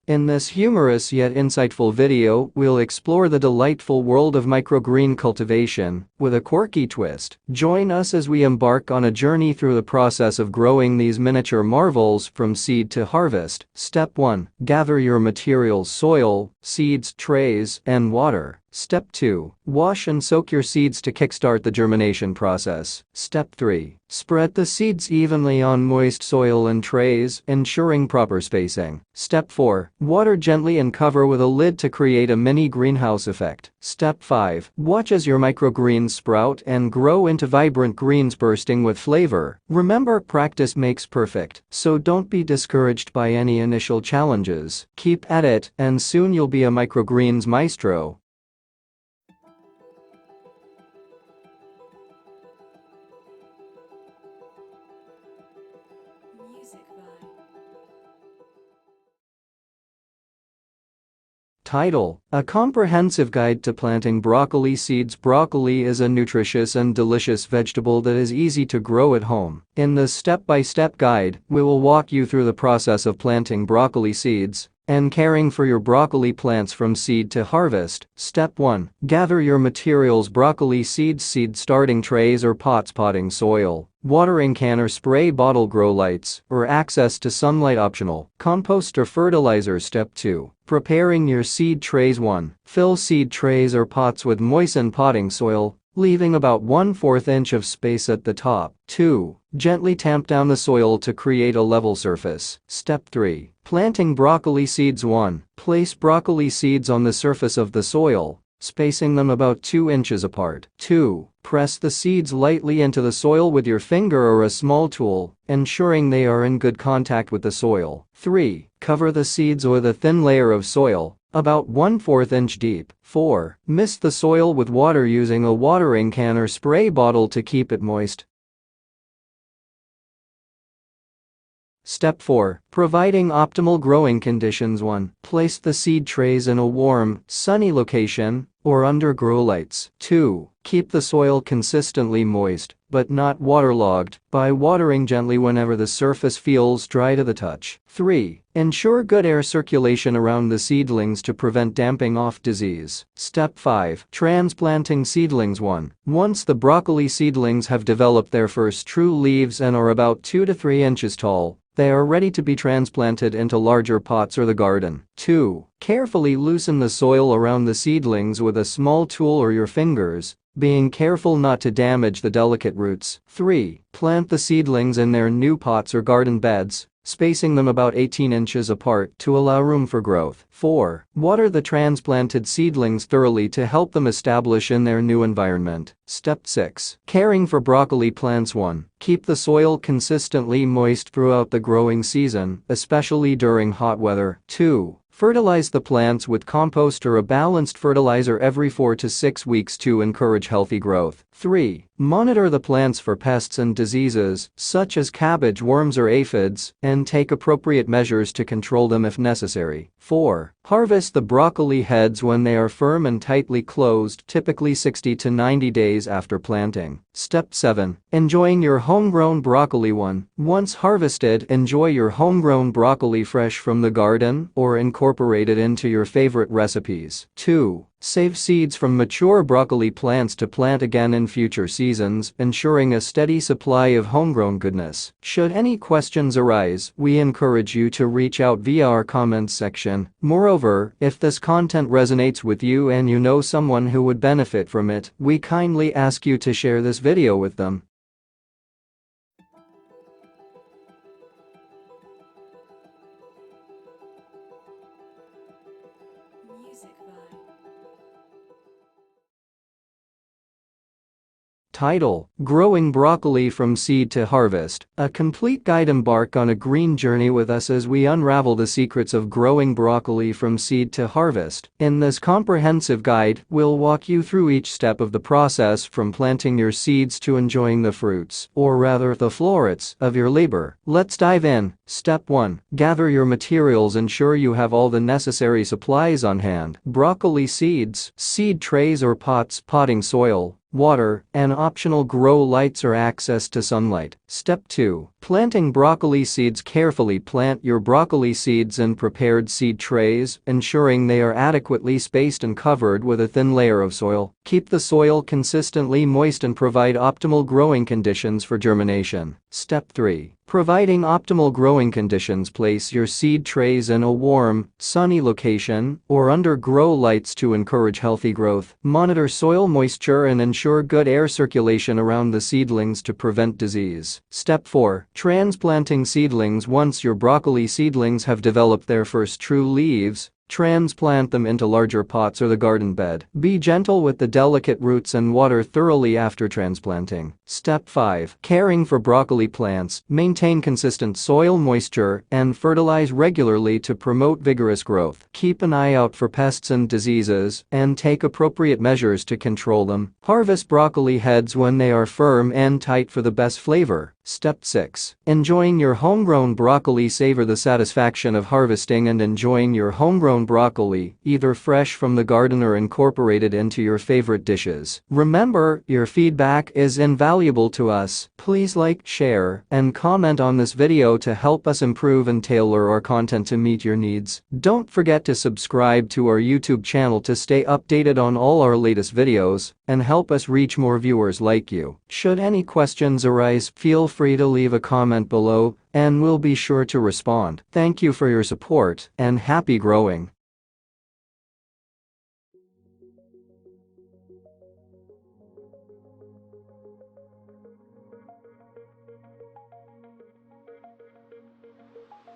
In this humorous yet insightful video, we'll explore the delightful world of microgreen cultivation with a quirky twist. Join us as we embark on a journey through the process of growing these miniature marvels from seed to harvest. Step 1. Gather your materials: soil, seeds, trays, and water. Step 2. Wash and soak your seeds to kickstart the germination process. Step 3. Spread the seeds evenly on moist soil and trays, ensuring proper spacing. Step 4. Water gently and cover with a lid to create a mini greenhouse effect. Step 5. Watch as your microgreens sprout and grow into vibrant greens bursting with flavor. Remember, practice makes perfect, so don't be discouraged by any initial challenges. Keep at it, and soon you'll be a microgreens maestro. Title: A comprehensive guide to planting broccoli seeds. Broccoli is a nutritious and delicious vegetable that is easy to grow at home. In this step-by-step guide, we will walk you through the process of planting broccoli seeds and caring for your broccoli plants from seed to harvest. Step 1. Gather your materials: broccoli seeds, seed starting trays or pots, potting soil, watering can or spray bottle, grow lights, or access to sunlight optional, compost or fertilizer. Step 2. Preparing your seed trays. 1. Fill seed trays or pots with moistened potting soil, leaving about 1/4 inch of space at the top. 2. Gently tamp down the soil to create a level surface. Step 3. Planting broccoli seeds. 1. Place broccoli seeds on the surface of the soil, spacing them about 2 inches apart. 2. Press the seeds lightly into the soil with your finger or a small tool, ensuring they are in good contact with the soil. 3. Cover the seeds with a thin layer of soil, about 1/4 inch deep. 4. Mist the soil with water using a watering can or spray bottle to keep it moist. Step 4. Providing optimal growing conditions. 1. Place the seed trays in a warm, sunny location or under grow lights. 2. Keep the soil consistently moist, but not waterlogged, by watering gently whenever the surface feels dry to the touch. 3. Ensure good air circulation around the seedlings to prevent damping off disease. Step 5. Transplanting seedlings. 1. Once the broccoli seedlings have developed their first true leaves and are about 2 to 3 inches tall, they are ready to be transplanted into larger pots or the garden. 2. Carefully loosen the soil around the seedlings with a small tool or your fingers, being careful not to damage the delicate roots. 3. Plant the seedlings in their new pots or garden beds, spacing them about 18 inches apart to allow room for growth. 4. Water the transplanted seedlings thoroughly to help them establish in their new environment. Step 6. Caring for broccoli plants. 1. Keep the soil consistently moist throughout the growing season, especially during hot weather. 2. Fertilize the plants with compost or a balanced fertilizer every 4 to 6 weeks to encourage healthy growth. 3. Monitor the plants for pests and diseases, such as cabbage worms or aphids, and take appropriate measures to control them if necessary. 4. Harvest the broccoli heads when they are firm and tightly closed, typically 60 to 90 days after planting. Step 7. Enjoying your homegrown broccoli. 1. Once harvested, enjoy your homegrown broccoli fresh from the garden or incorporate it into your favorite recipes. 2. Save seeds from mature broccoli plants to plant again in future seasons, ensuring a steady supply of homegrown goodness. Should any questions arise, we encourage you to reach out via our comments section. Moreover, if this content resonates with you and you know someone who would benefit from it, we kindly ask you to share this video with them. Title: Growing Broccoli from Seed to Harvest. A complete guide. Embark on a green journey with us as we unravel the secrets of growing broccoli from seed to harvest. In this comprehensive guide, we'll walk you through each step of the process from planting your seeds to enjoying the fruits, or rather the florets, of your labor. Let's dive in. Step 1. Gather your materials. Ensure you have all the necessary supplies on hand. Broccoli seeds, seed trays or pots, potting soil, water, and optional grow lights or access to sunlight. Step 2. Planting broccoli seeds. Carefully plant your broccoli seeds in prepared seed trays, ensuring they are adequately spaced and covered with a thin layer of soil. Keep the soil consistently moist and provide optimal growing conditions for germination. Step 3. Providing optimal growing conditions. Place your seed trays in a warm, sunny location or under grow lights to encourage healthy growth. Monitor soil moisture and ensure good air circulation around the seedlings to prevent disease. Step 4. Transplanting seedlings. Once your broccoli seedlings have developed their first true leaves, transplant them into larger pots or the garden bed. Be gentle with the delicate roots and water thoroughly after transplanting. Step 5. Caring for broccoli plants. Maintain consistent soil moisture and fertilize regularly to promote vigorous growth. Keep an eye out for pests and diseases and take appropriate measures to control them. Harvest broccoli heads when they are firm and tight for the best flavor. Step 6. Enjoying your homegrown broccoli. Savor the satisfaction of harvesting and enjoying your homegrown broccoli, either fresh from the garden or incorporated into your favorite dishes. Remember, your feedback is invaluable to us. Please like, share, and comment on this video to help us improve and tailor our content to meet your needs. Don't forget to subscribe to our YouTube channel to stay updated on all our latest videos and help us reach more viewers like you. Should any questions arise, feel free to leave a comment below and we'll be sure to respond. Thank you for your support and happy growing.